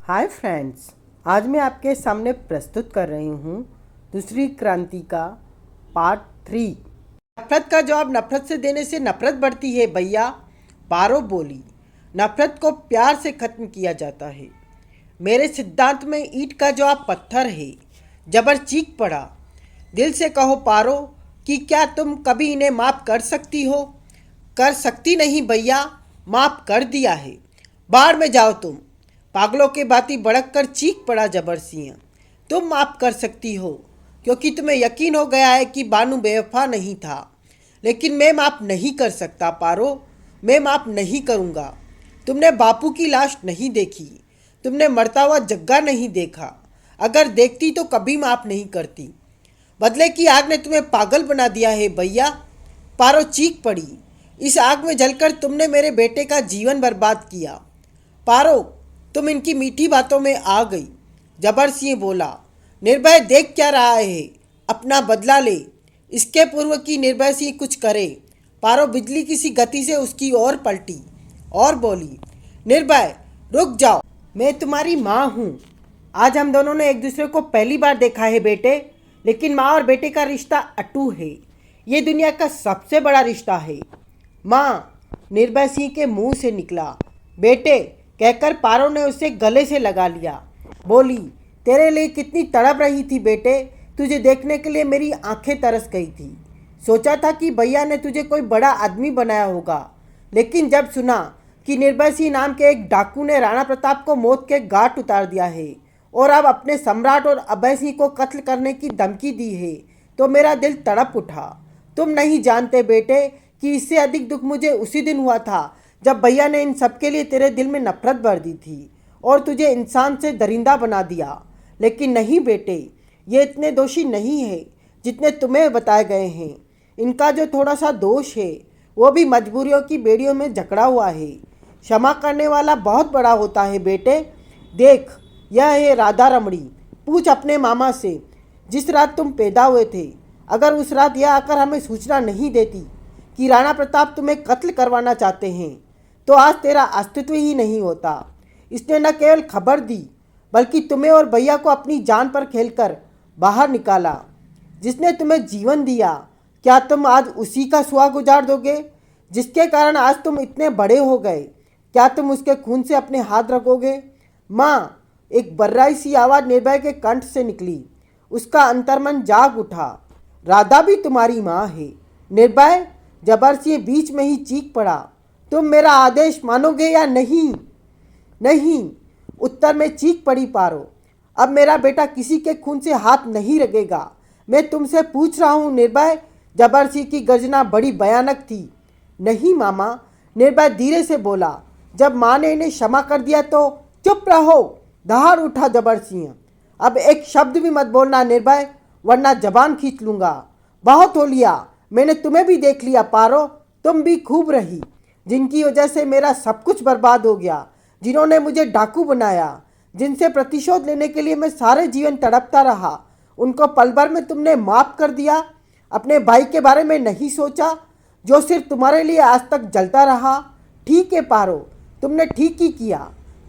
Hi friends, आज मैं आपके सामने प्रस्तुत कर रही हूँ दूसरी क्रांति का पार्ट 3। नफरत का जवाब नफरत से देने से नफरत बढ़ती है भैया, पारो बोली। नफरत को प्यार से खत्म किया जाता है। मेरे सिद्धांत में ईंट का जवाब पत्थर है। जबर चीख पड़ा, दिल से कहो पारो कि क्या तुम कभी इन्हें माफ़ कर सकती हो? कर सकती नहीं भैया, माफ़ कर दिया है। बाहर में जाओ तुम। पागलों के भांति भड़क कर चीख पड़ा जबर सिंह। तुम माफ़ कर सकती हो क्योंकि तुम्हें यकीन हो गया है कि बानू बेवफा नहीं था, लेकिन मैं माफ़ नहीं कर सकता पारो। मैं माफ़ नहीं करूँगा। तुमने बापू की लाश नहीं देखी, तुमने मरता हुआ जग्गा नहीं देखा। अगर देखती तो कभी माफ़ नहीं करती। बदले की आग ने तुम्हें पागल बना दिया है भैया, पारो चीख पड़ी। इस आग में जलकर तुमने मेरे बेटे का जीवन बर्बाद किया। पारो, तुम इनकी मीठी बातों में आ गई। जबर सिंह बोला, निर्भय देख क्या रहा है, अपना बदला ले। इसके पूर्व कि निर्भय सिंह कुछ करे, पारो बिजली किसी गति से उसकी ओर पलटी और बोली, निर्भय रुक जाओ, मैं तुम्हारी माँ हूँ। आज हम दोनों ने एक दूसरे को पहली बार देखा है बेटे, लेकिन माँ और बेटे का रिश्ता अटूट है। ये दुनिया का सबसे बड़ा रिश्ता है। माँ, निर्भय सिंह के मुंह से निकला। बेटे कहकर पारो ने उसे गले से लगा लिया। बोली, तेरे लिए कितनी तड़प रही थी बेटे, तुझे देखने के लिए मेरी आंखें तरस गई थी। सोचा था कि भैया ने तुझे कोई बड़ा आदमी बनाया होगा, लेकिन जब सुना कि निर्भय सिंह नाम के एक डाकू ने राणा प्रताप को मौत के घाट उतार दिया है और अब अपने सम्राट और अभय सिंह को कत्ल करने की धमकी दी है, तो मेरा दिल तड़प उठा। तुम नहीं जानते बेटे कि इससे अधिक दुख मुझे उसी दिन हुआ था जब भैया ने इन सबके लिए तेरे दिल में नफरत भर दी थी और तुझे इंसान से दरिंदा बना दिया। लेकिन नहीं बेटे, ये इतने दोषी नहीं है जितने तुम्हें बताए गए हैं। इनका जो थोड़ा सा दोष है वो भी मजबूरियों की बेड़ियों में जकड़ा हुआ है। क्षमा करने वाला बहुत बड़ा होता है बेटे। देख, यह है राधा रमणी। पूछ अपने मामा से जिस रात तुम पैदा हुए थे। अगर उस रात यह आकर हमें सूचना नहीं देती कि राणा प्रताप तुम्हें कत्ल करवाना चाहते हैं, तो आज तेरा अस्तित्व ही नहीं होता। इसने न केवल खबर दी, बल्कि तुम्हें और भैया को अपनी जान पर खेलकर बाहर निकाला। जिसने तुम्हें जीवन दिया, क्या तुम आज उसी का सुहाग उजाड़ दोगे? जिसके कारण आज तुम इतने बड़े हो गए, क्या तुम उसके खून से अपने हाथ रखोगे? माँ, एक बर्राई सी आवाज़ निर्भय के कंठ से निकली। उसका अंतर्मन जाग उठा। राधा भी तुम्हारी माँ है निर्भय। जबर सिंह बीच में ही चीख पड़ा, तुम मेरा आदेश मानोगे या नहीं? नहीं, उत्तर में चीख पड़ी पारो। अब मेरा बेटा किसी के खून से हाथ नहीं रगेगा। मैं तुमसे पूछ रहा हूँ निर्भय। जबर सिंह की गर्जना बड़ी भयानक थी। नहीं मामा, निर्भय धीरे से बोला। जब माँ ने इन्हें क्षमा कर दिया तो चुप रहो, दहाड़ उठा जबर सिंह। अब एक शब्द भी मत बोलना निर्भय, वरना जबान खींच लूँगा। बहुत हो लिया, मैंने तुम्हें भी देख लिया पारो। तुम भी खूब रही, जिनकी वजह से मेरा सब कुछ बर्बाद हो गया, जिन्होंने मुझे डाकू बनाया, जिनसे प्रतिशोध लेने के लिए मैं सारे जीवन तड़पता रहा, उनको पल भर में तुमने माफ़ कर दिया। अपने भाई के बारे में नहीं सोचा, जो सिर्फ तुम्हारे लिए आज तक जलता रहा। ठीक है पारो, तुमने ठीक ही किया।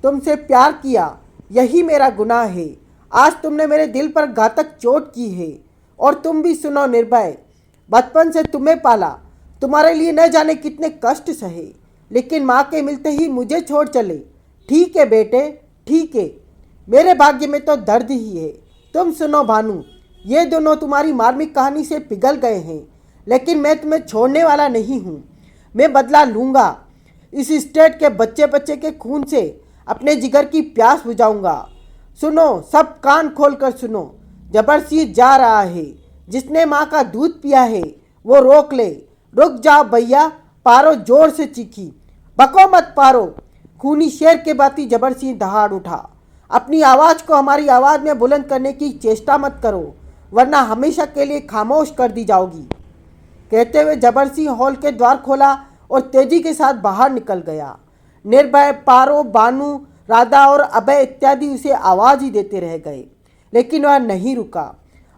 तुमसे प्यार किया, यही मेरा गुनाह है। आज तुमने मेरे दिल पर घातक चोट की है। और तुम भी सुनो निर्भय, बचपन से तुम्हें पाला, तुम्हारे लिए न जाने कितने कष्ट सहे, लेकिन माँ के मिलते ही मुझे छोड़ चले। ठीक है बेटे, ठीक है, मेरे भाग्य में तो दर्द ही है। तुम सुनो भानु, ये दोनों तुम्हारी मार्मिक कहानी से पिघल गए हैं, लेकिन मैं तुम्हें छोड़ने वाला नहीं हूँ। मैं बदला लूँगा। इस स्टेट के बच्चे बच्चे के खून से अपने जिगर की प्यास बुझाऊंगा। सुनो, सब कान खोल कर सुनो। जबर सिंह जा रहा है। जिसने माँ का दूध पिया है वो रोक ले। रुक जाओ भैया, पारो जोर से चीखी। बको मत पारो। खूनी शेर के बाती जबर सिंह दहाड़ उठा। अपनी आवाज़ को हमारी आवाज़ में बुलंद करने की चेष्टा मत करो, वरना हमेशा के लिए खामोश कर दी जाओगी। कहते हुए जबर सिंह हॉल के द्वार खोला और तेजी के साथ बाहर निकल गया। निर्भय, पारो, बानू, राधा और अभय इत्यादि उसे आवाज़ ही देते रह गए, लेकिन वह नहीं रुका।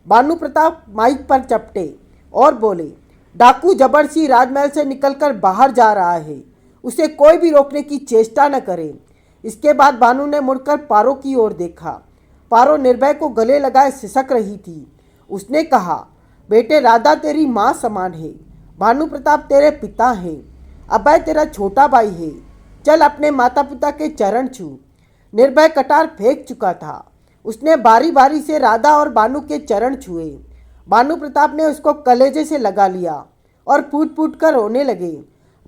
भानु प्रताप माइक पर चपटे और बोले, डाकू जबर सिंह राजमहल से निकलकर बाहर जा रहा है। उसे कोई भी रोकने की चेष्टा न करे। इसके बाद भानु ने मुड़कर पारो की ओर देखा। पारो निर्भय को गले लगाए सिसक रही थी। उसने कहा, बेटे राधा तेरी माँ समान है, भानु प्रताप तेरे पिता हैं, अभय तेरा छोटा भाई है, चल अपने माता पिता के चरण छू। निर्भय कटार फेंक चुका था। उसने बारी बारी से राधा और भानु के चरण छुए। भानु प्रताप ने उसको कलेजे से लगा लिया और फूट फूट कर रोने लगे।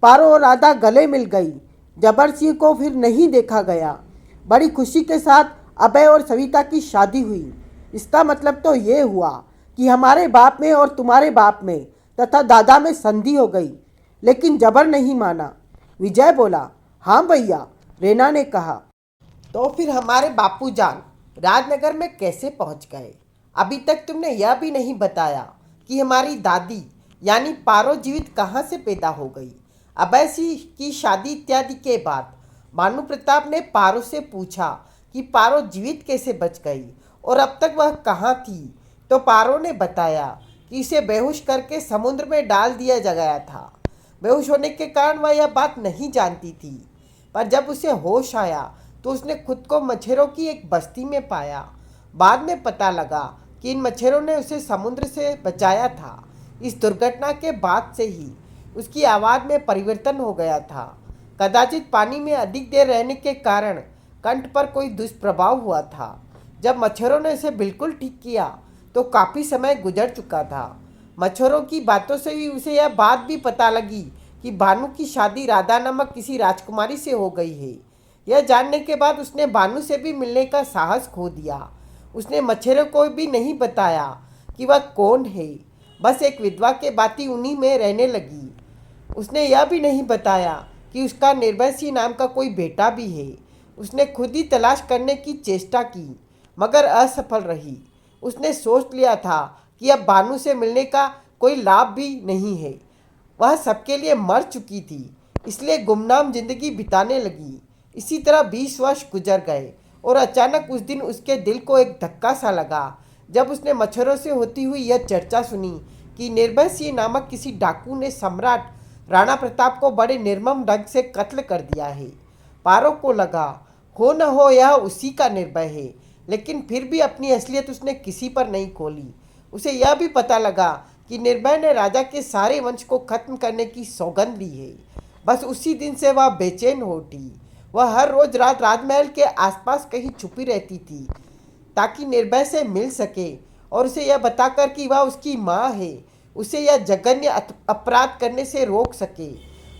पारो और राधा गले मिल गई। जबर सिंह को फिर नहीं देखा गया। बड़ी खुशी के साथ अभय और सविता की शादी हुई। इसका मतलब तो ये हुआ कि हमारे बाप में और तुम्हारे बाप में तथा दादा में संधि हो गई, लेकिन जबर नहीं माना। विजय बोला, हाँ भैया। रेना ने कहा, तो फिर हमारे बापूजान राजनगर में कैसे पहुंच गए? अभी तक तुमने यह भी नहीं बताया कि हमारी दादी यानी पारो जीवित कहाँ से पैदा हो गई। अभय सिंह की शादी इत्यादि के बाद भानु प्रताप ने पारो से पूछा कि पारो जीवित कैसे बच गई और अब तक वह कहाँ थी। तो पारो ने बताया कि इसे बेहोश करके समुद्र में डाल दिया गया था। बेहोश होने के कारण वह यह बात नहीं जानती थी, पर जब उसे होश आया तो उसने खुद को मच्छरों की एक बस्ती में पाया। बाद में पता लगा कि इन मच्छरों ने उसे समुद्र से बचाया था। इस दुर्घटना के बाद से ही उसकी आवाज़ में परिवर्तन हो गया था। कदाचित पानी में अधिक देर रहने के कारण कंठ पर कोई दुष्प्रभाव हुआ था। जब मच्छरों ने उसे बिल्कुल ठीक किया तो काफ़ी समय गुजर चुका था। मच्छरों की बातों से ही उसे यह बात भी पता लगी कि भानु की शादी राधा नामक किसी राजकुमारी से हो गई है। यह जानने के बाद उसने भानु से भी मिलने का साहस खो दिया। उसने मच्छरों को भी नहीं बताया कि वह कौन है, बस एक विधवा के बाती उन्हीं में रहने लगी। उसने यह भी नहीं बताया कि उसका निर्भय सिंह नाम का कोई बेटा भी है। उसने खुद ही तलाश करने की चेष्टा की मगर असफल रही। उसने सोच लिया था कि अब भानु से मिलने का कोई लाभ भी नहीं है। वह सबके लिए मर चुकी थी, इसलिए गुमनाम जिंदगी बिताने लगी। इसी तरह 20 वर्ष गुजर गए और अचानक उस दिन उसके दिल को एक धक्का सा लगा जब उसने मच्छरों से होती हुई यह चर्चा सुनी कि निर्भय सिंह नामक किसी डाकू ने सम्राट राणा प्रताप को बड़े निर्मम ढंग से कत्ल कर दिया है। पारो को लगा हो न हो यह उसी का निर्भय है, लेकिन फिर भी अपनी असलियत उसने किसी पर नहीं खोली। उसे यह भी पता लगा कि निर्भय ने राजा के सारे वंश को खत्म करने की सौगंध ली है। बस उसी दिन से वह बेचैन हो उठी। वह हर रोज रात राजमहल के आसपास कहीं छुपी रहती थी ताकि निर्भय से मिल सके और उसे यह बताकर कि वह उसकी माँ है, उसे यह जघन्य अपराध करने से रोक सके।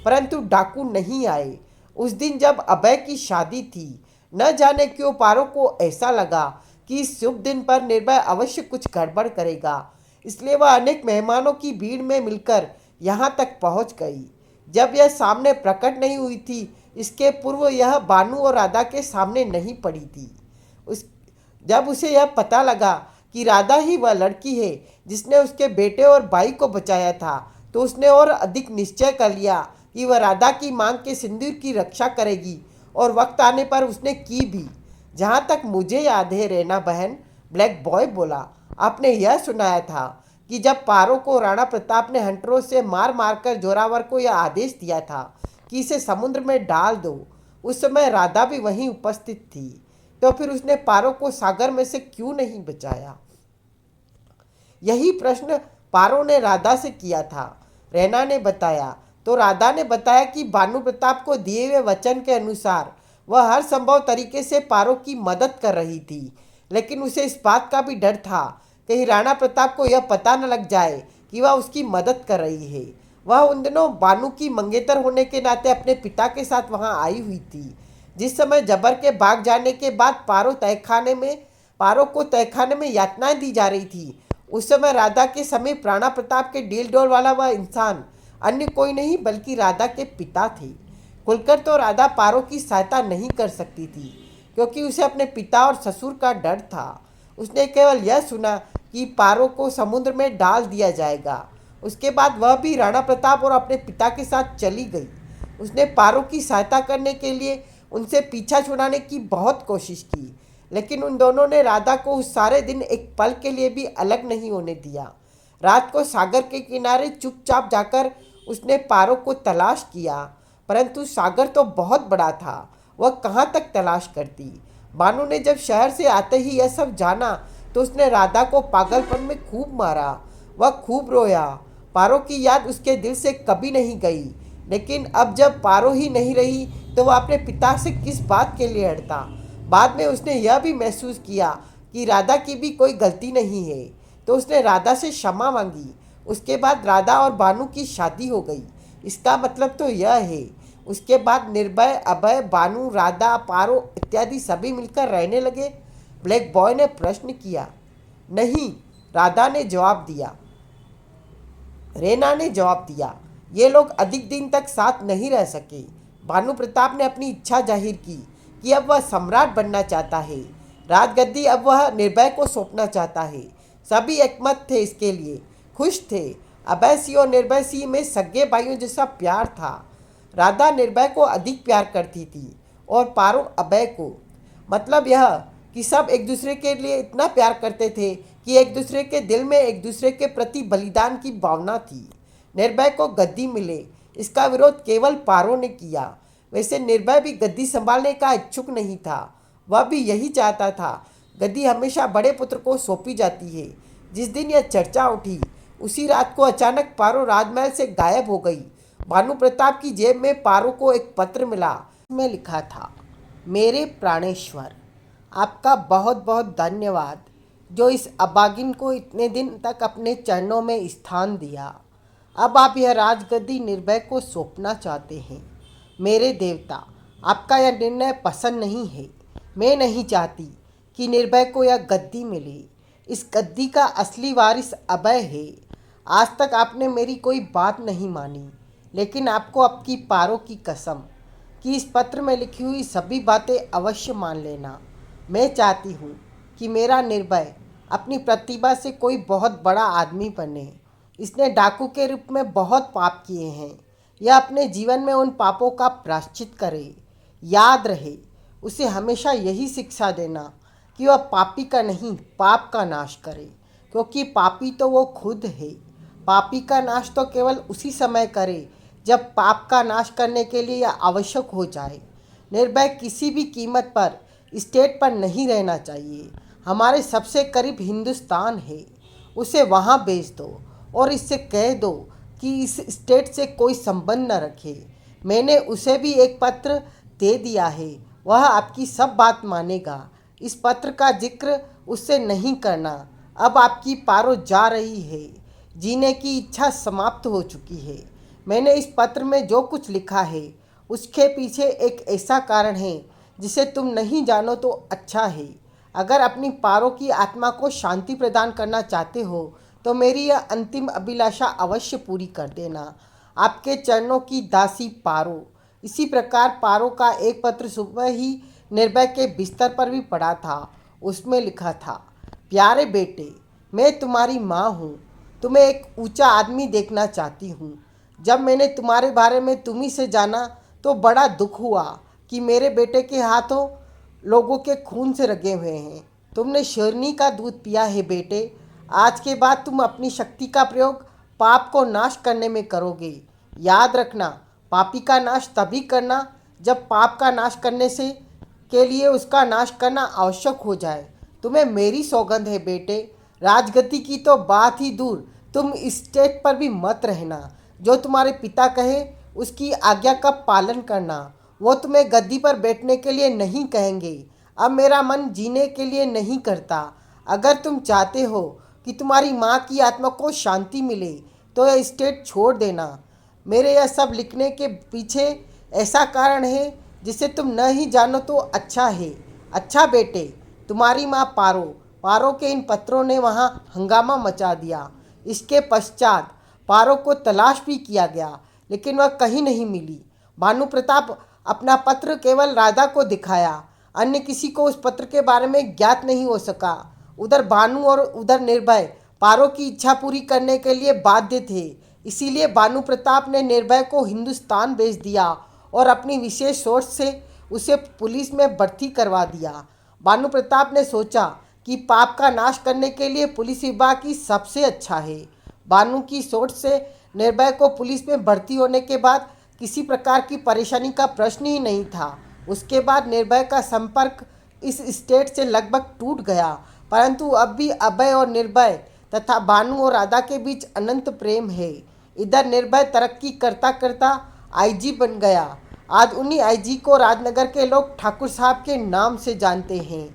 परंतु डाकू नहीं आए। उस दिन जब अभय की शादी थी, न जाने क्यों पारो को ऐसा लगा कि इस शुभ दिन पर निर्भय अवश्य कुछ गड़बड़ करेगा, इसलिए वह अनेक मेहमानों की भीड़ में मिलकर यहाँ तक पहुँच गई। जब यह सामने प्रकट नहीं हुई थी, इसके पूर्व यह भानु और राधा के सामने नहीं पड़ी थी। जब उसे यह पता लगा कि राधा ही वह लड़की है जिसने उसके बेटे और भाई को बचाया था, तो उसने और अधिक निश्चय कर लिया कि वह राधा की मांग के सिंदूर की रक्षा करेगी, और वक्त आने पर उसने की भी। जहाँ तक मुझे याद है रेना बहन, ब्लैक बॉय बोला, आपने यह सुनाया था कि जब पारो को राणा प्रताप ने हंटरों से मार मारकर जोरावर को यह आदेश दिया था कि इसे समुद्र में डाल दो, उस समय राधा भी वहीं उपस्थित थी। तो फिर उसने पारो को सागर में से क्यों नहीं बचाया? यही प्रश्न पारो ने राधा से किया था। रैना ने बताया तो राधा ने बताया कि भानु प्रताप को दिए हुए वचन के अनुसार वह हर संभव तरीके से पारो की मदद कर रही थी, लेकिन उसे इस बात का भी डर था कहीं राणा प्रताप को यह पता न लग जाए कि वह उसकी मदद कर रही है। वह उन दिनों भानु की मंगेतर होने के नाते अपने पिता के साथ वहां आई हुई थी। जिस समय जबर के भाग जाने के बाद पारो को तहखाने में यातनाएं दी जा रही थी, उस समय राधा के समीप राणा प्रताप के डील डोल वाला वह इंसान अन्य कोई नहीं बल्कि राधा के पिता थे। खुलकर तो राधा पारो की सहायता नहीं कर सकती थी, क्योंकि उसे अपने पिता और ससुर का डर था। उसने केवल यह सुना कि पारो को समुद्र में डाल दिया जाएगा। उसके बाद वह भी राणा प्रताप और अपने पिता के साथ चली गई। उसने पारो की सहायता करने के लिए उनसे पीछा छुड़ाने की बहुत कोशिश की, लेकिन उन दोनों ने राधा को उस सारे दिन एक पल के लिए भी अलग नहीं होने दिया। रात को सागर के किनारे चुपचाप जाकर उसने पारो को तलाश किया, परंतु सागर तो बहुत बड़ा था। वह कहाँ तक तलाश करती। बानू ने जब शहर से आते ही यह सब जाना तो उसने राधा को पागलपन में खूब मारा। वह खूब रोया। पारो की याद उसके दिल से कभी नहीं गई, लेकिन अब जब पारो ही नहीं रही तो वह अपने पिता से किस बात के लिए लड़ता। बाद में उसने यह भी महसूस किया कि राधा की भी कोई गलती नहीं है, तो उसने राधा से क्षमा मांगी। उसके बाद राधा और बानू की शादी हो गई। इसका मतलब तो यह है, उसके बाद निर्भय, अभय, बानू, राधा, पारो इत्यादि सभी मिलकर रहने लगे। ब्लैक बॉय ने प्रश्न किया। नहीं, राधा ने जवाब दिया। रेना ने जवाब दिया। ये लोग अधिक दिन तक साथ नहीं रह सके। भानु प्रताप ने अपनी इच्छा जाहिर की कि अब वह सम्राट बनना चाहता है। राजगद्दी अब वह निर्भय को सौंपना चाहता है। सभी एकमत थे, इसके लिए खुश थे। अभय सिंह और निर्भय सिंह में सगे भाइयों जैसा प्यार था। राधा निर्भय को अधिक प्यार करती थी और पारो अभय को। मतलब यह कि सब एक दूसरे के लिए इतना प्यार करते थे कि एक दूसरे के दिल में एक दूसरे के प्रति बलिदान की भावना थी। निर्भय को गद्दी मिले, इसका विरोध केवल पारो ने किया। वैसे निर्भय भी गद्दी संभालने का इच्छुक नहीं था। वह भी यही चाहता था। गद्दी हमेशा बड़े पुत्र को सौंपी जाती है। जिस दिन यह चर्चा उठी उसी रात को अचानक पारो राजमहल से गायब हो गई। भानु प्रताप की जेब में पारो को एक पत्र मिला। उसमें लिखा था, मेरे प्राणेश्वर, आपका बहुत बहुत धन्यवाद जो इस अभागिन को इतने दिन तक अपने चरणों में स्थान दिया। अब आप यह राजगद्दी निर्भय को सौंपना चाहते हैं। मेरे देवता, आपका यह निर्णय पसंद नहीं है। मैं नहीं चाहती कि निर्भय को यह गद्दी मिले। इस गद्दी का असली वारिस अभय है। आज तक आपने मेरी कोई बात नहीं मानी, लेकिन आपको आपकी पारो की कसम कि इस पत्र में लिखी हुई सभी बातें अवश्य मान लेना। मैं चाहती हूँ कि मेरा निर्भय अपनी प्रतिभा से कोई बहुत बड़ा आदमी बने। इसने डाकू के रूप में बहुत पाप किए हैं। यह अपने जीवन में उन पापों का प्रायश्चित करे। याद रहे, उसे हमेशा यही शिक्षा देना कि वह पापी का नहीं, पाप का नाश करे, क्योंकि पापी तो वो खुद है। पापी का नाश तो केवल उसी समय करे जब पाप का नाश करने के लिए यह आवश्यक हो जाए। निर्भय किसी भी कीमत पर स्टेट पर नहीं रहना चाहिए। हमारे सबसे करीब हिंदुस्तान है। उसे वहाँ भेज दो और इससे कह दो कि इस स्टेट से कोई संबंध न रखे। मैंने उसे भी एक पत्र दे दिया है, वह आपकी सब बात मानेगा। इस पत्र का जिक्र उससे नहीं करना। अब आपकी पारो जा रही है। जीने की इच्छा समाप्त हो चुकी है। मैंने इस पत्र में जो कुछ लिखा है उसके पीछे एक ऐसा कारण है जिसे तुम नहीं जानो तो अच्छा है। अगर अपनी पारो की आत्मा को शांति प्रदान करना चाहते हो तो मेरी यह अंतिम अभिलाषा अवश्य पूरी कर देना। आपके चरणों की दासी पारो। इसी प्रकार पारो का एक पत्र सुबह ही निर्भय के बिस्तर पर भी पड़ा था। उसमें लिखा था, प्यारे बेटे, मैं तुम्हारी माँ हूँ। तुम्हें एक ऊंचा आदमी देखना चाहती हूँ। जब मैंने तुम्हारे बारे में तुम्ही से जाना तो बड़ा दुख हुआ कि मेरे बेटे के हाथों लोगों के खून से रगे हुए हैं। तुमने शेरनी का दूध पिया है बेटे। आज के बाद तुम अपनी शक्ति का प्रयोग पाप को नाश करने में करोगे। याद रखना, पापी का नाश तभी करना जब पाप का नाश करने से के लिए उसका नाश करना आवश्यक हो जाए। तुम्हें मेरी सौगंध है बेटे। राजगद्दी की तो बात ही दूर, तुम स्टेट पर भी मत रहना। जो तुम्हारे पिता कहे उसकी आज्ञा का पालन करना। वो तुम्हें गद्दी पर बैठने के लिए नहीं कहेंगे। अब मेरा मन जीने के लिए नहीं करता। अगर तुम चाहते हो कि तुम्हारी माँ की आत्मा को शांति मिले तो यह स्टेट छोड़ देना। मेरे यह सब लिखने के पीछे ऐसा कारण है जिसे तुम न ही जानो तो अच्छा है। अच्छा बेटे, तुम्हारी माँ पारो। पारो के इन पत्रों ने वहाँ हंगामा मचा दिया। इसके पश्चात पारो को तलाश भी किया गया, लेकिन वह कहीं नहीं मिली। भानु प्रताप अपना पत्र केवल राधा को दिखाया। अन्य किसी को उस पत्र के बारे में ज्ञात नहीं हो सका। उधर भानु और उधर निर्भय पारो की इच्छा पूरी करने के लिए बाध्य थे। इसीलिए भानु प्रताप ने निर्भय को हिंदुस्तान भेज दिया और अपनी विशेष सोच से उसे पुलिस में भर्ती करवा दिया। भानु प्रताप ने सोचा कि पाप का नाश करने के लिए पुलिस विभाग ही सबसे अच्छा है। भानु की सोच से निर्भय को पुलिस में भर्ती होने के बाद किसी प्रकार की परेशानी का प्रश्न ही नहीं था। उसके बाद निर्भय का संपर्क इस स्टेट से लगभग टूट गया, परंतु अब भी अभय और निर्भय तथा भानु और राधा के बीच अनंत प्रेम है। इधर निर्भय तरक्की करता करता आईजी बन गया। आज उन्हीं आईजी को राजनगर के लोग ठाकुर साहब के नाम से जानते हैं।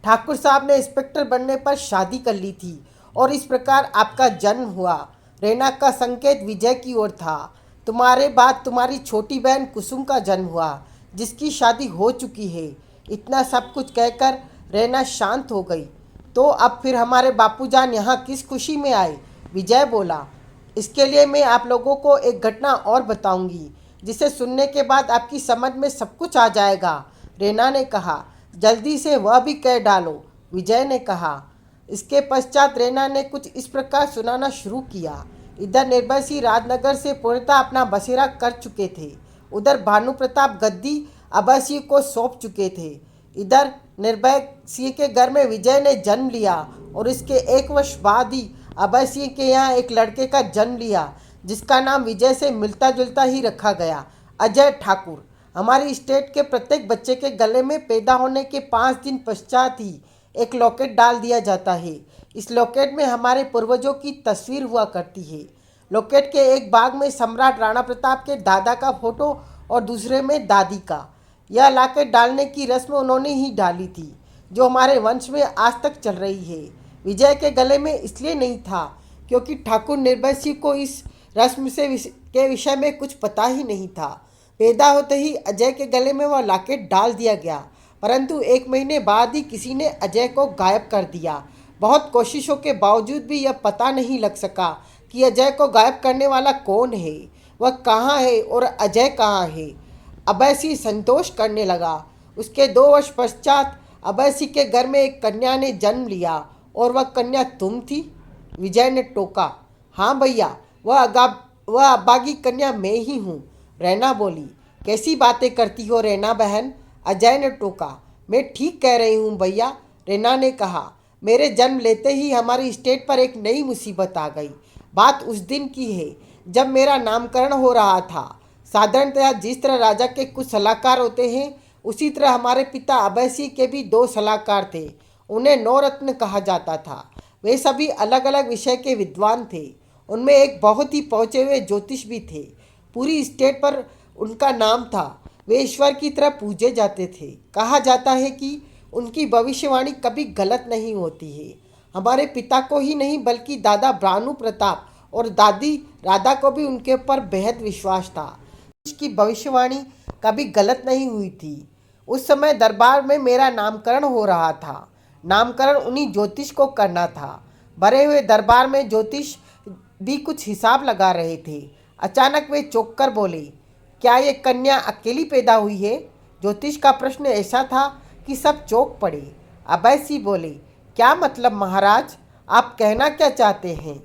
ठाकुर साहब ने इंस्पेक्टर बनने पर शादी कर ली थी और इस प्रकार आपका जन्म हुआ। रैना का संकेत विजय की ओर था। तुम्हारे बाद तुम्हारी छोटी बहन कुसुम का जन्म हुआ, जिसकी शादी हो चुकी है। इतना सब कुछ कहकर रैना शांत हो गई। तो अब फिर हमारे बापूजान यहाँ किस खुशी में आए? विजय बोला। इसके लिए मैं आप लोगों को एक घटना और बताऊंगी, जिसे सुनने के बाद आपकी समझ में सब कुछ आ जाएगा। रैना ने कहा। जल्दी से वह भी कह डालो, विजय ने कहा। इसके पश्चात रैना ने कुछ इस प्रकार सुनाना शुरू किया। इधर निर्भय सिंह राजनगर से पूर्णतः अपना बसेरा कर चुके थे। उधर भानु प्रताप गद्दी अभय सिंह को सौंप चुके थे। इधर निर्भय सिंह के घर में विजय ने जन्म लिया और इसके 1 वर्ष बाद ही अभय सिंह के यहाँ एक लड़के का जन्म लिया, जिसका नाम विजय से मिलता जुलता ही रखा गया, अजय ठाकुर। हमारी स्टेट के प्रत्येक बच्चे के गले में पैदा होने के 5 दिन पश्चात ही एक लॉकेट डाल दिया जाता है। इस लॉकेट में हमारे पूर्वजों की तस्वीर हुआ करती है। लॉकेट के एक भाग में सम्राट राणा प्रताप के दादा का फोटो और दूसरे में दादी का। यह लॉकेट डालने की रस्म उन्होंने ही डाली थी, जो हमारे वंश में आज तक चल रही है। विजय के गले में इसलिए नहीं था क्योंकि ठाकुर निर्भय सिंह को इस रस्म के विषय में कुछ पता ही नहीं था। पैदा होते ही अजय के गले में वह लॉकेट डाल दिया गया, परंतु 1 महीने बाद ही किसी ने अजय को गायब कर दिया। बहुत कोशिशों के बावजूद भी यह पता नहीं लग सका कि अजय को गायब करने वाला कौन है, वह कहाँ है और अजय कहाँ है। अभय सिंह संतोष करने लगा। उसके 2 वर्ष पश्चात अभय सिंह के घर में एक कन्या ने जन्म लिया और वह कन्या तुम थी? विजय ने टोका। हाँ भैया, वह अभागी कन्या मैं ही हूँ, रैना बोली। कैसी बातें करती हो रैना बहन? अजय ने टोका। मैं ठीक कह रही हूँ भैया, रैना ने कहा। मेरे जन्म लेते ही हमारी स्टेट पर एक नई मुसीबत आ गई। बात उस दिन की है जब मेरा नामकरण हो रहा था। साधारणतः जिस तरह राजा के कुछ सलाहकार होते हैं, उसी तरह हमारे पिता अभय सिंह के भी 2 सलाहकार थे। उन्हें 9 रत्न कहा जाता था। वे सभी अलग अलग विषय के विद्वान थे। उनमें एक बहुत ही पहुँचे हुए ज्योतिष भी थे। पूरी स्टेट पर उनका नाम था। वे ईश्वर की तरह पूजे जाते थे। कहा जाता है कि उनकी भविष्यवाणी कभी गलत नहीं होती है। हमारे पिता को ही नहीं बल्कि दादा भानु प्रताप और दादी राधा को भी उनके ऊपर बेहद विश्वास था। उसकी भविष्यवाणी कभी गलत नहीं हुई थी। उस समय दरबार में मेरा नामकरण हो रहा था। नामकरण उन्हीं ज्योतिष को करना था। भरे हुए दरबार में ज्योतिष भी कुछ हिसाब लगा रहे थे। अचानक वे चौंक कर बोले, क्या ये कन्या अकेली पैदा हुई है? ज्योतिष का प्रश्न ऐसा था कि सब चौंक पड़े। अभय सिंह बोले, क्या मतलब महाराज, आप कहना क्या चाहते हैं?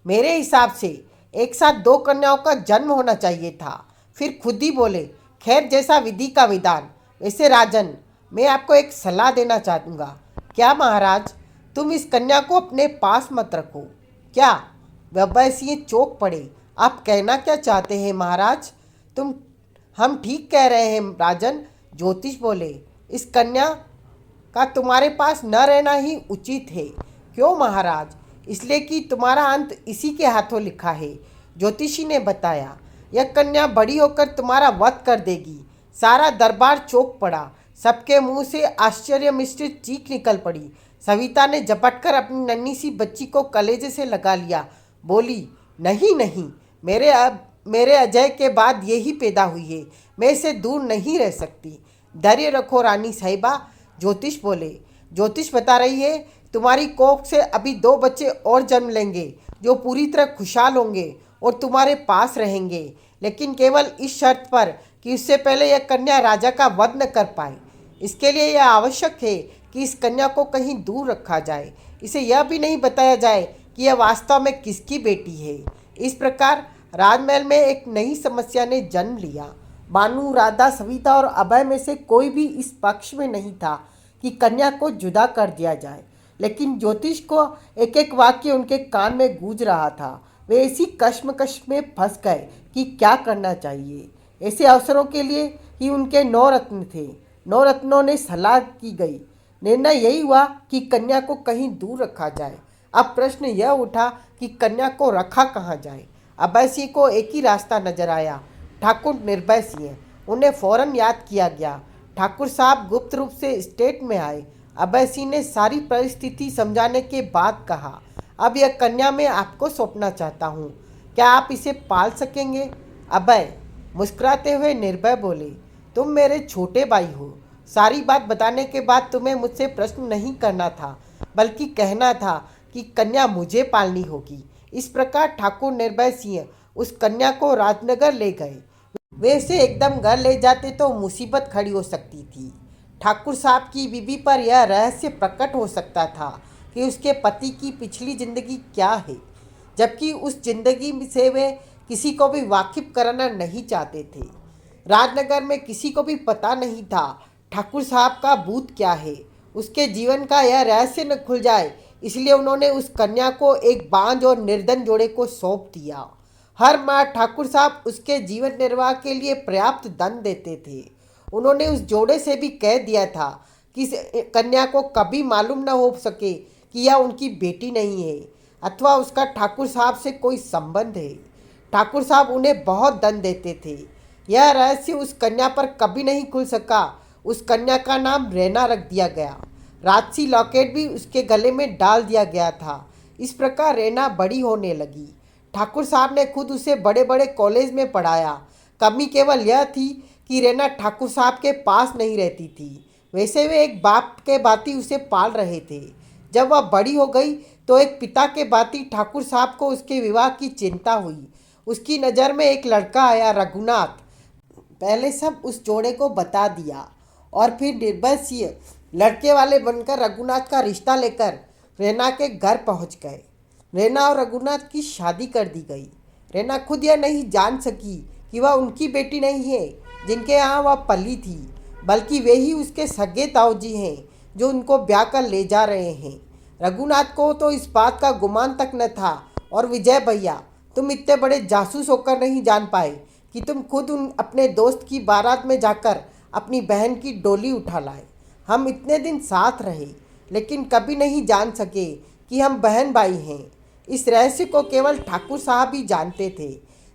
मेरे हिसाब से एक साथ 2 कन्याओं का जन्म होना चाहिए था। फिर खुद ही बोले, खैर जैसा विधि का विधान। वैसे राजन, मैं आपको एक सलाह देना चाहूँगा। क्या महाराज? तुम इस कन्या को अपने पास मत रखो। क्या? अभय सिंह चौंक पड़े। आप कहना क्या चाहते हैं महाराज? हम ठीक कह रहे हैं राजन, ज्योतिष बोले। इस कन्या का तुम्हारे पास न रहना ही उचित है। क्यों महाराज? इसलिए कि तुम्हारा अंत इसी के हाथों लिखा है, ज्योतिषी ने बताया। यह कन्या बड़ी होकर तुम्हारा वध कर देगी। सारा दरबार चौंक पड़ा। सबके मुंह से आश्चर्य मिश्रित चीख निकल पड़ी। सविता ने झपटकर अपनी नन्ही सी बच्ची को कलेजे से लगा लिया। बोली, नहीं नहीं, मेरे अजय के बाद ये ही पैदा हुई है। मैं इसे दूर नहीं रह सकती। धैर्य रखो रानी साहिबा, ज्योतिष बोले। ज्योतिष बता रही है तुम्हारी कोख से अभी 2 बच्चे और जन्म लेंगे, जो पूरी तरह खुशहाल होंगे और तुम्हारे पास रहेंगे, लेकिन केवल इस शर्त पर कि उससे पहले यह कन्या राजा का वध न कर पाए। इसके लिए यह आवश्यक है कि इस कन्या को कहीं दूर रखा जाए। इसे यह भी नहीं बताया जाए कि यह वास्तव में किसकी बेटी है। इस प्रकार राजमहल में एक नई समस्या ने जन्म लिया। भानु, राधा, सविता और अभय में से कोई भी इस पक्ष में नहीं था कि कन्या को जुदा कर दिया जाए, लेकिन ज्योतिष को एक एक वाक्य उनके कान में गूंज रहा था। वे इसी कश्मकश में फंस गए कि क्या करना चाहिए। ऐसे अवसरों के लिए ही उनके 9 रत्न थे। 9 रत्नों ने सलाह की गई। निर्णय यही हुआ कि कन्या को कहीं दूर रखा जाए। अब प्रश्न यह उठा कि कन्या को रखा कहाँ जाए। अभय सिंह को एक ही रास्ता नजर आया, ठाकुर निर्भय सिंह। उन्हें फौरन याद किया गया। ठाकुर साहब गुप्त रूप से स्टेट में आए। अभय सिंह ने सारी परिस्थिति समझाने के बाद कहा, अब यह कन्या मैं आपको सौंपना चाहता हूँ, क्या आप इसे पाल सकेंगे? अभय मुस्कुराते हुए निर्भय बोले, तुम मेरे छोटे भाई हो। सारी बात बताने के बाद तुम्हें मुझसे प्रश्न नहीं करना था, बल्कि कहना था कि कन्या मुझे पालनी होगी। इस प्रकार ठाकुर निर्भय सिंह उस कन्या को राजनगर ले गए। वे उसे एकदम घर ले जाते तो मुसीबत खड़ी हो सकती थी। ठाकुर साहब की बीबी पर यह रहस्य प्रकट हो सकता था कि उसके पति की पिछली जिंदगी क्या है, जबकि उस जिंदगी से वे किसी को भी वाकिफ कराना नहीं चाहते थे। राजनगर में किसी को भी पता नहीं था ठाकुर साहब का भूत क्या है। उसके जीवन का यह रहस्य न खुल जाए, इसलिए उन्होंने उस कन्या को एक बांझ और निर्धन जोड़े को सौंप दिया। हर माह ठाकुर साहब उसके जीवन निर्वाह के लिए पर्याप्त धन देते थे। उन्होंने उस जोड़े से भी कह दिया था कि इस कन्या को कभी मालूम न हो सके कि यह उनकी बेटी नहीं है अथवा उसका ठाकुर साहब से कोई संबंध है। ठाकुर साहब उन्हें बहुत धन देते थे। यह रहस्य उस कन्या पर कभी नहीं खुल सका। उस कन्या का नाम रैना रख दिया गया। राजसी लॉकेट भी उसके गले में डाल दिया गया था। इस प्रकार रैना बड़ी होने लगी। ठाकुर साहब ने खुद उसे बड़े बड़े कॉलेज में पढ़ाया। कमी केवल यह थी कि रैना ठाकुर साहब के पास नहीं रहती थी। वैसे वे एक बाप के भांति उसे पाल रहे थे। जब वह बड़ी हो गई तो एक पिता के भांति ठाकुर साहब को उसके विवाह की चिंता हुई। उसकी नज़र में एक लड़का आया, रघुनाथ। पहले सब उस जोड़े को बता दिया और फिर निर्भय सिंह लड़के वाले बनकर रघुनाथ का रिश्ता लेकर रैना के घर पहुंच गए। रैना और रघुनाथ की शादी कर दी गई। रैना खुद यह नहीं जान सकी कि वह उनकी बेटी नहीं है जिनके यहाँ वह पली थी, बल्कि वे ही उसके सगे ताऊजी हैं जो उनको ब्याह कर ले जा रहे हैं। रघुनाथ को तो इस बात का गुमान तक न था। और विजय भैया, तुम इतने बड़े जासूस होकर नहीं जान पाए कि तुम खुद उन अपने दोस्त की बारात में जाकर अपनी बहन की डोली उठा लाए। हम इतने दिन साथ रहे, लेकिन कभी नहीं जान सके कि हम बहन भाई हैं। इस रहस्य को केवल ठाकुर साहब ही जानते थे,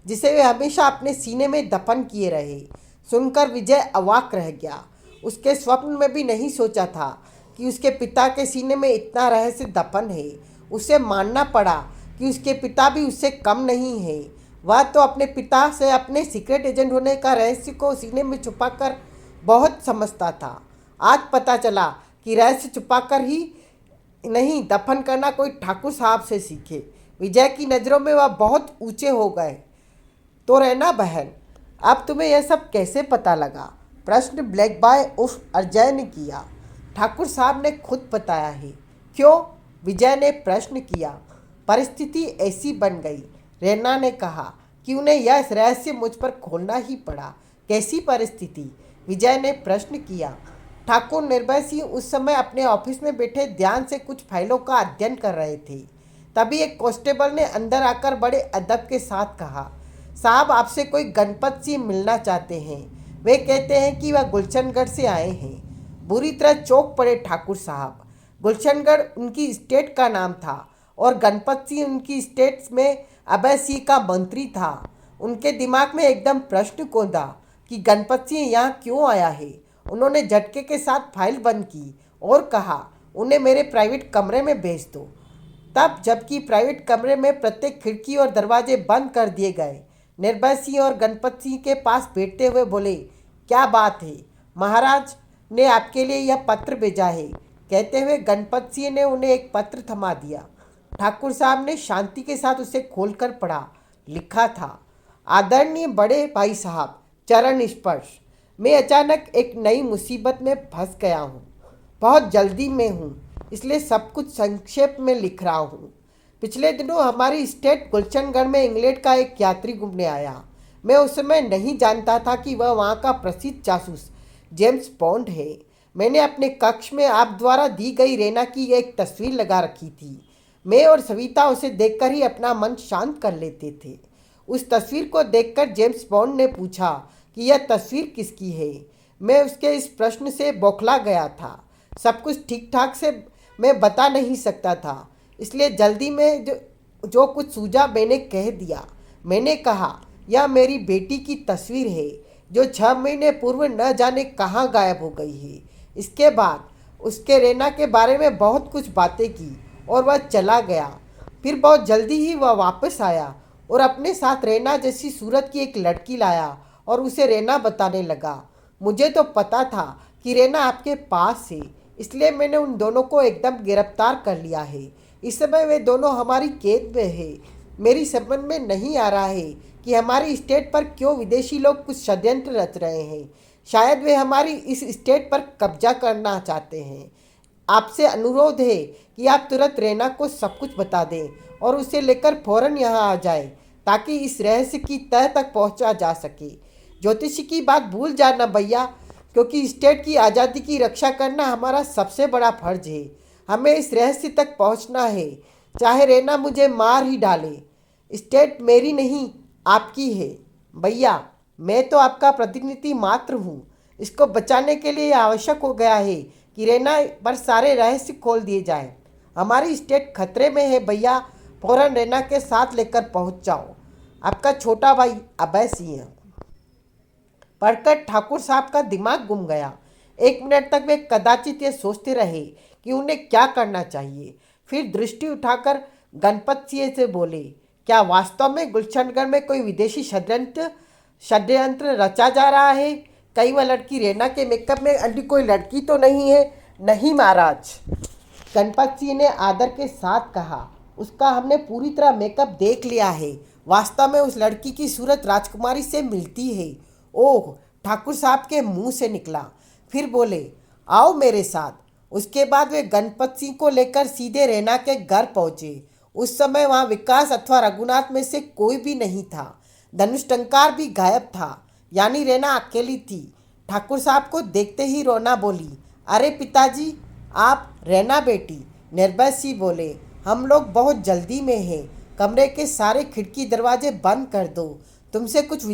जिसे वे हमेशा अपने सीने में दफन किए रहे। सुनकर विजय अवाक रह गया। उसके स्वप्न में भी नहीं सोचा था कि उसके पिता के सीने में इतना रहस्य दफन है। उसे मानना पड़ा कि उसके पिता भी उससे कम नहीं है। वह तो अपने पिता से अपने सीक्रेट एजेंट होने का रहस्य को सीने में छुपाकर बहुत समझता था। आज पता चला कि रहस्य छुपाकर ही नहीं, दफन करना कोई ठाकुर साहब से सीखे। विजय की नज़रों में वह बहुत ऊंचे हो गए। तो रहना बहन, अब तुम्हें यह सब कैसे पता लगा? प्रश्न ब्लैक बॉय उर्फ अजय ने किया। ठाकुर साहब ने खुद बताया है। क्यों? विजय ने प्रश्न किया। परिस्थिति ऐसी बन गई, रैना ने कहा, कि उन्हें यह रहस्य मुझ पर खोलना ही पड़ा। कैसी परिस्थिति? विजय ने प्रश्न किया। ठाकुर निर्भय सिंह उस समय अपने ऑफिस में बैठे ध्यान से कुछ फाइलों का अध्ययन कर रहे थे। तभी एक कांस्टेबल ने अंदर आकर बड़े अदब के साथ कहा, साहब आपसे कोई गणपत सिंह मिलना चाहते हैं। वे कहते हैं कि वह गुलशनगढ़ से आए हैं। बुरी तरह चौंक पड़े ठाकुर साहब। गुलशनगढ़ उनकी स्टेट का नाम था और गणपत सिंह उनकी स्टेट में अभय सिंह का मंत्री था। उनके दिमाग में एकदम प्रश्न कौंधा कि गणपत सिंह यहाँ क्यों आया है। उन्होंने झटके के साथ फाइल बंद की और कहा, उन्हें मेरे प्राइवेट कमरे में भेज दो। तब जबकि प्राइवेट कमरे में प्रत्येक खिड़की और दरवाजे बंद कर दिए गए, निर्भय सिंह और गणपत सिंह के पास बैठते हुए बोले, क्या बात है? महाराज ने आपके लिए यह पत्र भेजा है। कहते हुए गणपत सिंह ने उन्हें एक पत्र थमा दिया। ठाकुर साहब ने शांति के साथ उसे खोलकर पढ़ा। लिखा था, आदरणीय बड़े भाई साहब, चरण स्पर्श। मैं अचानक एक नई मुसीबत में फंस गया हूँ। बहुत जल्दी में हूँ, इसलिए सब कुछ संक्षेप में लिख रहा हूँ। पिछले दिनों हमारी स्टेट गुलशनगढ़ में इंग्लैंड का एक यात्री घूमने आया। मैं उस समय नहीं जानता था कि वह वहाँ का प्रसिद्ध जासूस जेम्स बॉन्ड है। मैंने अपने कक्ष में आप द्वारा दी गई रैना की एक तस्वीर लगा रखी थी। मैं और सविता उसे देखकर ही अपना मन शांत कर लेते थे। उस तस्वीर को देखकर जेम्स बॉन्ड ने पूछा कि यह तस्वीर किसकी है। मैं उसके इस प्रश्न से बौखला गया था। सब कुछ ठीक ठाक से मैं बता नहीं सकता था, इसलिए जल्दी में जो कुछ सूझा मैंने कह दिया। मैंने कहा, यह मेरी बेटी की तस्वीर है जो 6 महीने पूर्व न जाने कहाँ गायब हो गई है। इसके बाद उसके रेना के बारे में बहुत कुछ बातें की और वह चला गया। फिर बहुत जल्दी ही वह वापस आया और अपने साथ रेना जैसी सूरत की एक लड़की लाया और उसे रेना बताने लगा। मुझे तो पता था कि रेना आपके पास है, इसलिए मैंने उन दोनों को एकदम गिरफ्तार कर लिया है। इस समय वे दोनों हमारी कैद में है। मेरी समझ में नहीं आ रहा है कि हमारी स्टेट पर क्यों विदेशी लोग कुछ षड्यंत्र रच रहे हैं। शायद वे हमारी इस स्टेट पर कब्जा करना चाहते हैं। आपसे अनुरोध है कि आप तुरंत रेना को सब कुछ बता दें और उसे लेकर फौरन यहाँ आ जाए, ताकि इस रहस्य की तह तक पहुँचा जा सके। ज्योतिषी की बात भूल जाना भैया, क्योंकि स्टेट की आज़ादी की रक्षा करना हमारा सबसे बड़ा फर्ज है। हमें इस रहस्य तक पहुँचना है, चाहे रेना मुझे मार ही डाले। स्टेट मेरी नहीं, आपकी है भैया। मैं तो आपका प्रतिनिधि मात्र हूँ। इसको बचाने के लिए आवश्यक हो गया है कि रेना पर सारे रहस्य खोल दिए जाएं। हमारी स्टेट खतरे में है भैया। फौरन रेना के साथ लेकर पहुँच जाओ। आपका छोटा भाई अभय सिंह। पढ़कर ठाकुर साहब का दिमाग घूम गया। 1 मिनट तक वे कदाचित ये सोचते रहे कि उन्हें क्या करना चाहिए। फिर दृष्टि उठाकर गणपत सिंह से बोले, क्या वास्तव में गुलशनगढ़ में कोई विदेशी षड्यंत्र रचा जा रहा है? कहीं वह लड़की रेना के मेकअप में अंडी कोई लड़की तो नहीं है? नहीं महाराज, गणपत सिंह ने आदर के साथ कहा, उसका हमने पूरी तरह मेकअप देख लिया है। वास्तव में उस लड़की की सूरत राजकुमारी से मिलती है। ओह, ठाकुर साहब के मुंह से निकला। फिर बोले, आओ मेरे साथ। उसके बाद वे गणपत सिंह को लेकर सीधे रेना के घर पहुंचे। उस समय वहां विकास अथवा रघुनाथ में से कोई भी नहीं था। धनुष टंकार भी गायब था, यानी रेना अकेली थी। ठाकुर साहब को देखते ही रोना बोली, अरे पिताजी, आप? रेना बेटी, निर्भय सी बोले, हम लोग बहुत जल्दी में हैं। कमरे के सारे खिड़की दरवाजे बंद कर दो। तुमसे कुछ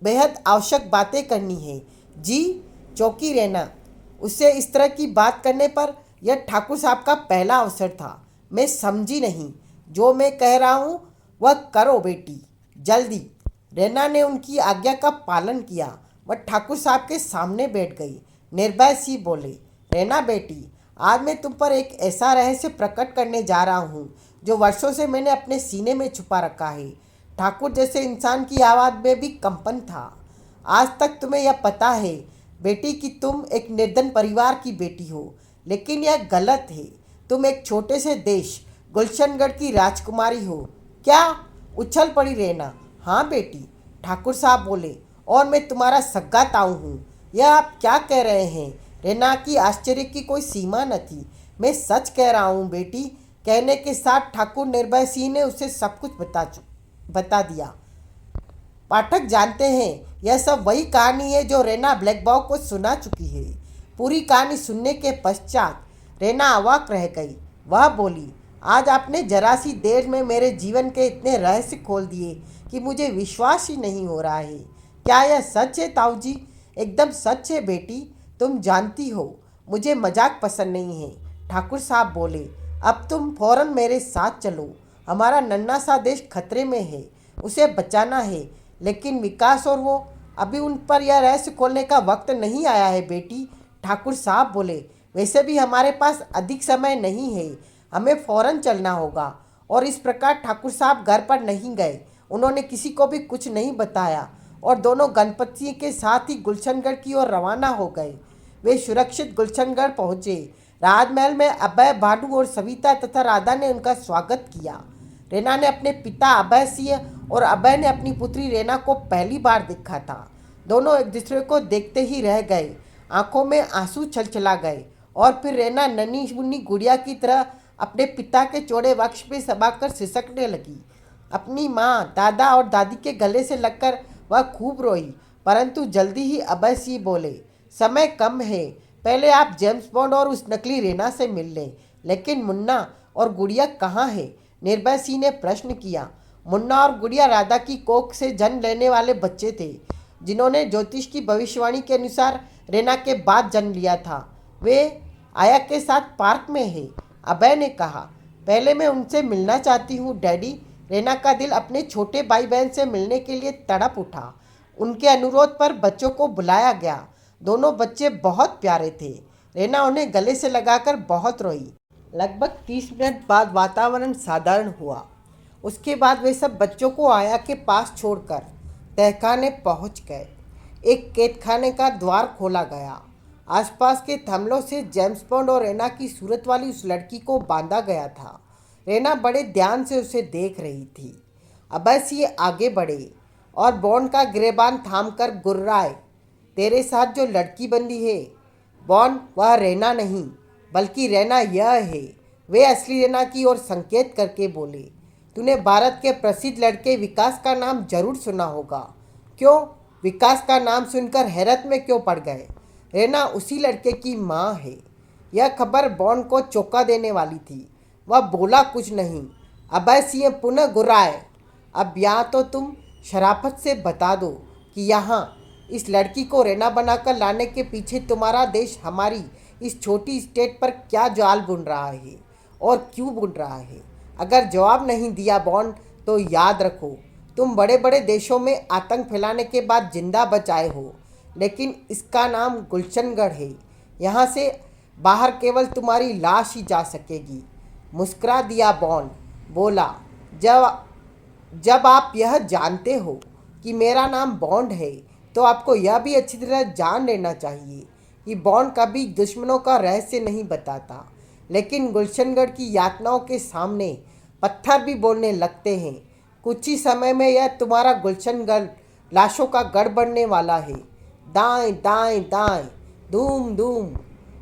बेहद आवश्यक बातें करनी है। जी? चौकी रेना। उससे इस तरह की बात करने पर यह ठाकुर साहब का पहला अवसर था। मैं समझी नहीं। जो मैं कह रहा हूँ वह करो बेटी, जल्दी। रेना ने उनकी आज्ञा का पालन किया। वह ठाकुर साहब के सामने बैठ गई। निर्भय सी बोले, रेना बेटी, आज मैं तुम पर एक ऐसा रहस्य प्रकट करने जा रहा हूँ जो वर्षों से मैंने अपने सीने में छुपा रखा है। ठाकुर जैसे इंसान की आवाज़ में भी कंपन था। आज तक तुम्हें यह पता है बेटी कि तुम एक निर्धन परिवार की बेटी हो, लेकिन यह गलत है। तुम एक छोटे से देश गुलशनगढ़ की राजकुमारी हो। क्या? उछल पड़ी रेना। हाँ बेटी, ठाकुर साहब बोले, और मैं तुम्हारा सगा ताऊ हूँ। यह आप क्या कह रहे हैं? रेना की आश्चर्य की कोई सीमा न थी। मैं सच कह रहा हूँ बेटी। कहने के साथ ठाकुर निर्भय सिंह ने उसे सब कुछ बता दिया। पाठक जानते हैं यह सब वही कहानी है जो रेना ब्लैकबॉय को सुना चुकी है। पूरी कहानी सुनने के पश्चात रेना अवाक रह गई। वह बोली, आज आपने जरा सी देर में मेरे जीवन के इतने रहस्य खोल दिए कि मुझे विश्वास ही नहीं हो रहा है। क्या यह सच है ताऊ जी? एकदम सच है बेटी। तुम जानती हो मुझे मजाक पसंद नहीं है। ठाकुर साहब बोले, अब तुम फौरन मेरे साथ चलो। हमारा नन्हा सा देश खतरे में है, उसे बचाना है। लेकिन विकास और वो, अभी उन पर यह रहस्य खोलने का वक्त नहीं आया है बेटी। ठाकुर साहब बोले, वैसे भी हमारे पास अधिक समय नहीं है, हमें फौरन चलना होगा। और इस प्रकार ठाकुर साहब घर पर नहीं गए। उन्होंने किसी को भी कुछ नहीं बताया और दोनों गणपति के साथ ही गुलशनगढ़ की ओर रवाना हो गए। वे सुरक्षित गुलशनगढ़ पहुँचे। राजमहल में अभय, भानु और सविता तथा राधा ने उनका स्वागत किया। रेना ने अपने पिता अभय सिंह और अभय ने अपनी पुत्री रेना को पहली बार देखा था। दोनों एक दूसरे को देखते ही रह गए। आंखों में आंसू छलछला गए और फिर रेना नन्ही मुन्नी गुड़िया की तरह अपने पिता के चौड़े वक्ष पे दबाकर सिसकने लगी। अपनी माँ, दादा और दादी के गले से लगकर वह खूब रोई। परंतु जल्दी ही अभय सिंह बोले, समय कम है, पहले आप जेम्स बॉन्ड और उस नकली रेना से मिल लें। लेकिन मुन्ना और गुड़िया कहाँ है? निर्भय सिंह ने प्रश्न किया। मुन्ना और गुड़िया राधा की कोख से जन्म लेने वाले बच्चे थे। जिन्होंने ज्योतिष की भविष्यवाणी के अनुसार रेना के बाद जन्म लिया था, वे आया के साथ पार्क में है। अभय ने कहा, पहले मैं उनसे मिलना चाहती हूँ डैडी। रेना का दिल अपने छोटे भाई बहन से मिलने के लिए तड़प उठा। उनके अनुरोध पर बच्चों को बुलाया गया। दोनों बच्चे बहुत प्यारे थे। रेना उन्हें गले से लगाकर बहुत रोई। लगभग 30 मिनट बाद वातावरण साधारण हुआ। उसके बाद वे सब बच्चों को आया के पास छोड़कर तहखाने पहुंच गए। एक कैदखाने का द्वार खोला गया। आसपास के थमलों से जेम्स बॉन्ड और रेना की सूरत वाली उस लड़की को बांधा गया था। रेना बड़े ध्यान से उसे देख रही थी। अभय सिंह आगे बढ़े और बॉन्ड का गिरेबान थामकर गुर्राए, तेरे साथ जो लड़की बंदी है बॉन्ड, वह रेना नहीं बल्कि रेना यह है। वे असली रेना की ओर संकेत करके बोले, तूने भारत के प्रसिद्ध लड़के विकास का नाम जरूर सुना होगा। क्यों? विकास का नाम सुनकर हैरत में क्यों पड़ गए? रेना उसी लड़के की माँ है। यह खबर बॉन्ड को चौंका देने वाली थी। वह बोला कुछ नहीं। अभय सिंह पुनः गुर्राए, अब या तो तुम शराफत से बता दो कि यहाँ इस लड़की को रेना बनाकर लाने के पीछे तुम्हारा देश हमारी इस छोटी स्टेट पर क्या जाल बुन रहा है और क्यों बुन रहा है। अगर जवाब नहीं दिया बॉन्ड, तो याद रखो, तुम बड़े बड़े देशों में आतंक फैलाने के बाद जिंदा बच आए हो, लेकिन इसका नाम गुलशनगढ़ है। यहाँ से बाहर केवल तुम्हारी लाश ही जा सकेगी। मुस्कुरा दिया बॉन्ड। बोला, जब जब आप यह जानते हो कि मेरा नाम बॉन्ड है, तो आपको यह भी अच्छी तरह जान लेना चाहिए कि बॉन्ड कभी दुश्मनों का रहस्य नहीं बताता, लेकिन गुलशनगढ़ की यातनाओं के सामने पत्थर भी बोलने लगते हैं। कुछ ही समय में यह तुम्हारा गुलशनगढ़ लाशों का गढ़ बनने वाला है। दाएं दाएं दाएं, धूम धूम,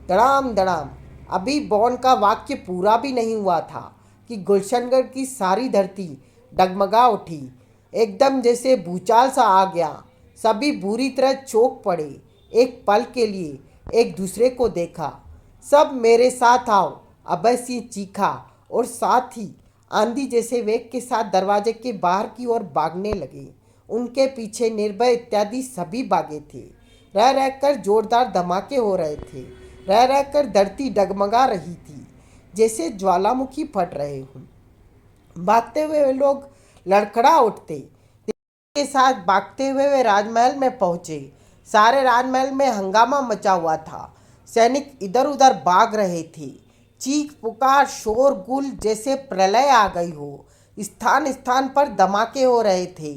धड़ाम धड़ाम। अभी बॉन्ड का वाक्य पूरा भी नहीं हुआ था कि गुलशनगढ़ की सारी धरती डगमगा उठी। एकदम जैसे भूचाल सा आ गया। सभी बुरी तरह चौंक पड़े। एक पल के लिए एक दूसरे को देखा। सब मेरे साथ आओ, अभय सिंह चीखा और साथ ही आंधी जैसे वेग के साथ दरवाजे के बाहर की ओर भागने लगे। उनके पीछे निर्भय इत्यादि सभी भागे थे। रह रहकर जोरदार धमाके हो रहे थे। रह रहकर धरती डगमगा रही थी जैसे ज्वालामुखी फट रहे हों। भागते हुए वे लोग लड़खड़ा उठते। के साथ भागते हुए वे राजमहल में पहुंचे। सारे राजमहल में हंगामा मचा हुआ था। सैनिक इधर उधर भाग रहे थे। चीख पुकार शोरगुल जैसे प्रलय आ गई हो। स्थान स्थान पर धमाके हो रहे थे,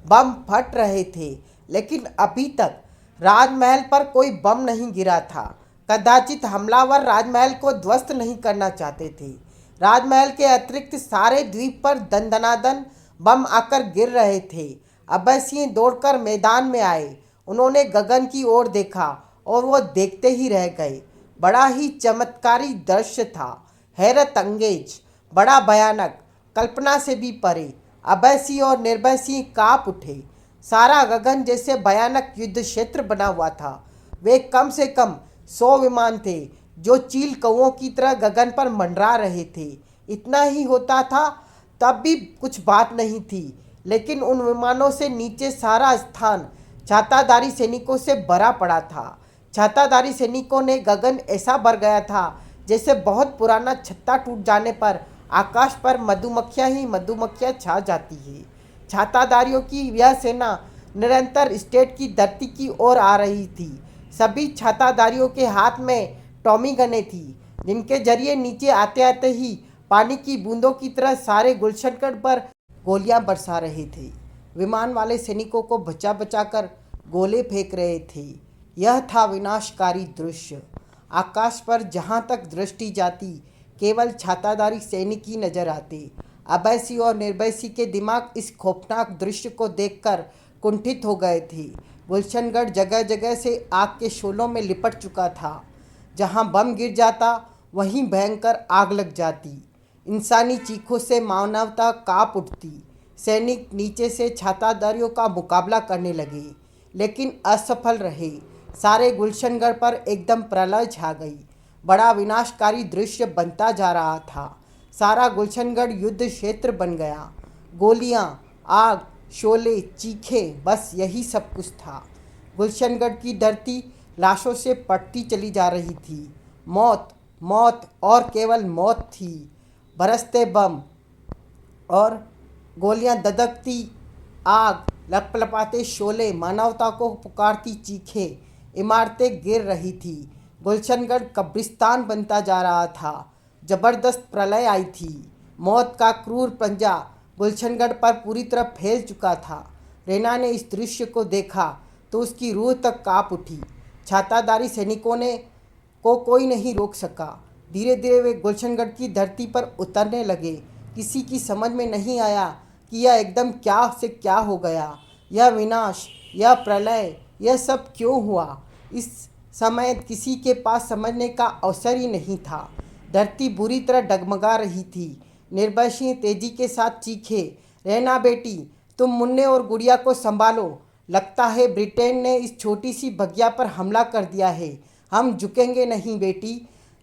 बम फट रहे थे, लेकिन अभी तक राजमहल पर कोई बम नहीं गिरा था। कदाचित हमलावर राजमहल को ध्वस्त नहीं करना चाहते थे। राजमहल के अतिरिक्त सारे द्वीप पर दंदनादन बम आकर गिर रहे थे। अभय सिंह दौड़कर मैदान में आए। उन्होंने गगन की ओर देखा और वो देखते ही रह गए। बड़ा ही चमत्कारी दृश्य था, हैरत अंगेज, बड़ा भयानक, कल्पना से भी परे। अभय सिंह और निर्भय सिंह कांप उठे। सारा गगन जैसे भयानक युद्ध क्षेत्र बना हुआ था। वे कम से कम 100 विमान थे जो चील कौओं की तरह गगन पर मंडरा रहे थे। इतना ही होता था तब भी कुछ बात नहीं थी, लेकिन उन विमानों से नीचे सारा स्थान छाताधारी सैनिकों से भरा पड़ा था। छाताधारी सैनिकों ने गगन ऐसा भर गया था जैसे बहुत पुराना छत्ता टूट जाने पर आकाश पर मधुमक्खियाँ ही मधुमक्खियाँ छा जाती है। छाताधारियों की यह सेना निरंतर स्टेट की धरती की ओर आ रही थी। सभी छाताधारियों के हाथ में टॉमी गने थी, जिनके जरिए नीचे आते आते ही पानी की बूंदों की तरह सारे गुलशनगढ़ पर गोलियां बरसा रहे थे। विमान वाले सैनिकों को बचा बचा कर गोले फेंक रहे थे। यह था विनाशकारी दृश्य। आकाश पर जहाँ तक दृष्टि जाती केवल छाताधारी सैनिक ही नजर आते। अभय सिंह और निर्भय सिंह के दिमाग इस खौफनाक दृश्य को देखकर कुंठित हो गए थे। गुलशनगढ़ जगह जगह से आग के शोलों में लिपट चुका था। जहाँ बम गिर जाता वहीं भयंकर आग लग जाती। इंसानी चीखों से मानवता कांप उठती। सैनिक नीचे से छाताधारियों का मुकाबला करने लगे, लेकिन असफल रहे। सारे गुलशनगढ़ पर एकदम प्रलय छा गई। बड़ा विनाशकारी दृश्य बनता जा रहा था। सारा गुलशनगढ़ युद्ध क्षेत्र बन गया। गोलियां, आग, शोले, चीखे, बस यही सब कुछ था। गुलशनगढ़ की धरती लाशों से पटती चली जा रही थी। मौत, मौत और केवल मौत थी। बरसते बम और गोलियां, दधकती आग, लपलपाते शोले, मानवता को पुकारती चीखें। इमारतें गिर रही थी। गुलशनगढ़ कब्रिस्तान बनता जा रहा था। जबरदस्त प्रलय आई थी। मौत का क्रूर पंजा गुलशनगढ़ पर पूरी तरह फैल चुका था। रेना ने इस दृश्य को देखा तो उसकी रूह तक कांप उठी। छाताधारी सैनिकों ने को कोई नहीं रोक सका। धीरे धीरे वे गुलशनगढ़ की धरती पर उतरने लगे। किसी की समझ में नहीं आया कि यह एकदम क्या से क्या हो गया। यह विनाश, यह प्रलय, यह सब क्यों हुआ। इस समय किसी के पास समझने का अवसर ही नहीं था। धरती बुरी तरह डगमगा रही थी। निर्भय सिंह तेजी के साथ चीखे, रहना बेटी, तुम मुन्ने और गुड़िया को संभालो। लगता है ब्रिटेन ने इस छोटी सी बगिया पर हमला कर दिया है। हम झुकेंगे नहीं बेटी,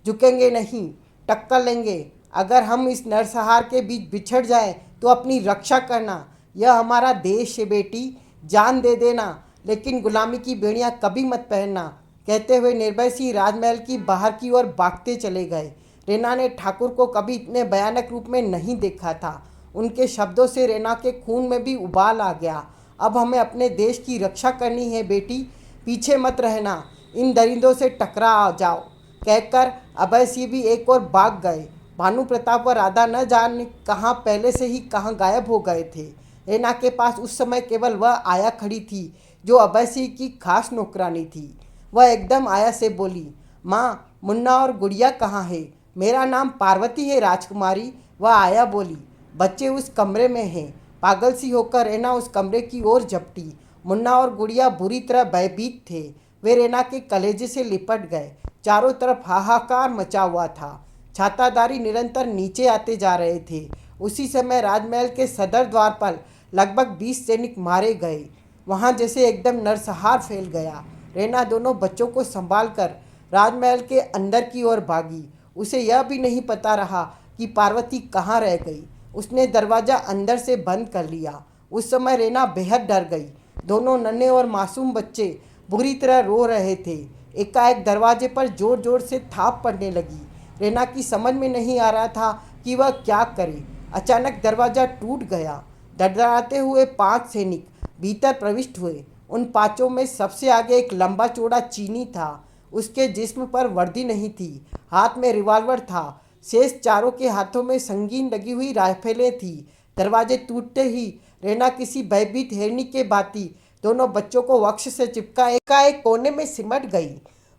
झुकेंगे नहीं, टक्कर लेंगे। अगर हम इस नरसंहार के बीच बिछड़ जाएं तो अपनी रक्षा करना। यह हमारा देश है बेटी, जान दे देना, लेकिन गुलामी की बेड़ियां कभी मत पहनना। कहते हुए निर्भय सिंह राजमहल की बाहर की ओर भागते चले गए। रेना ने ठाकुर को कभी इतने भयानक रूप में नहीं देखा था। उनके शब्दों से रेना के खून में भी उबाल आ गया। अब हमें अपने देश की रक्षा करनी है बेटी, पीछे मत रहना, इन दरिंदों से टकरा आ जाओ। कहकर अभय सिंह भी एक और भाग गए। भानु प्रताप और राधा न जाने कहाँ पहले से ही कहाँ गायब हो गए थे। रेना के पास उस समय केवल वह आया खड़ी थी जो अभय सिंह की खास नौकरानी थी। वह एकदम आया से बोली, माँ, मुन्ना और गुड़िया कहाँ है? मेरा नाम पार्वती है राजकुमारी, वह आया बोली। बच्चे उस कमरे में हैं। पागल सी होकर रेना उस कमरे की ओर झपटी। मुन्ना और गुड़िया बुरी तरह भयभीत थे। वे रेना के कलेजे से लिपट गए। चारों तरफ हाहाकार मचा हुआ था। छाताधारी निरंतर नीचे आते जा रहे थे। उसी समय राजमहल के सदर द्वार पर लगभग 20 सैनिक मारे गए। वहां जैसे एकदम नरसंहार फैल गया। रेना दोनों बच्चों को संभालकर राजमहल के अंदर की ओर भागी। उसे यह भी नहीं पता रहा कि पार्वती कहाँ रह गई। उसने दरवाज़ा अंदर से बंद कर लिया। उस समय रेना बेहद डर गई। दोनों नन्हे और मासूम बच्चे बुरी तरह रो रहे थे। एकाएक दरवाजे पर जोर जोर से थाप पड़ने लगी। रेना की समझ में नहीं आ रहा था कि वह क्या करे। अचानक दरवाज़ा टूट गया। डरडराते हुए 5 सैनिक भीतर प्रविष्ट हुए। उन 5 में सबसे आगे एक लंबा चौड़ा चीनी था। उसके जिस्म पर वर्दी नहीं थी, हाथ में रिवॉल्वर था। शेष चारों के हाथों में संगीन लगी हुई राइफलें थी। दरवाजे टूटते ही रेना किसी भयभीत हिरनी के भांति दोनों बच्चों को वक्ष से चिपका एक कोने में सिमट गई।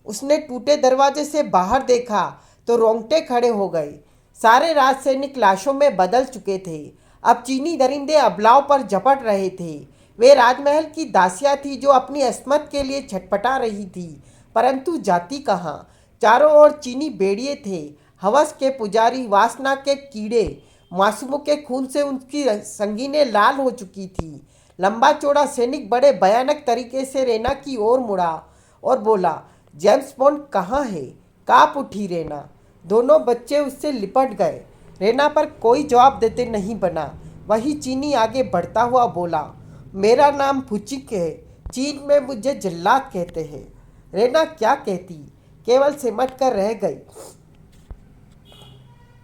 उसने टूटे दरवाजे से बाहर देखा तो रोंगटे खड़े हो गए। सारे राजसैनिक लाशों में बदल चुके थे। अब चीनी दरिंदे अबलाव पर झपट रहे थे। वे राजमहल की दासियां थी जो अपनी अस्मत के लिए छटपटा रही थी, परंतु जाति कहाँ। चारों ओर चीनी बेड़िए थे, हवस के पुजारी, वासना के कीड़े। मासूमों के खून से उनकी संगीनें लाल हो चुकी थी। लंबा चौड़ा सैनिक बड़े भयानक तरीके से रेना की ओर मुड़ा और बोला, जेम्स बॉन्ड कहाँ है? काँप उठी रेना। दोनों बच्चे उससे लिपट गए। रेना पर कोई जवाब देते नहीं बना। वही चीनी आगे बढ़ता हुआ बोला, मेरा नाम फुचिक है, चीन में मुझे जल्लाद कहते हैं। रेना क्या कहती, केवल सिमट कर रह गई।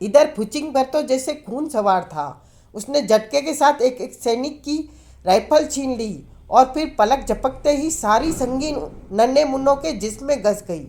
इधर फुचिंग पर तो जैसे खून सवार था। उसने झटके के साथ एक सैनिक की राइफल छीन ली और फिर पलक झपकते ही सारी संगीन नन्हे मुन्नों के जिस्म में घस गई।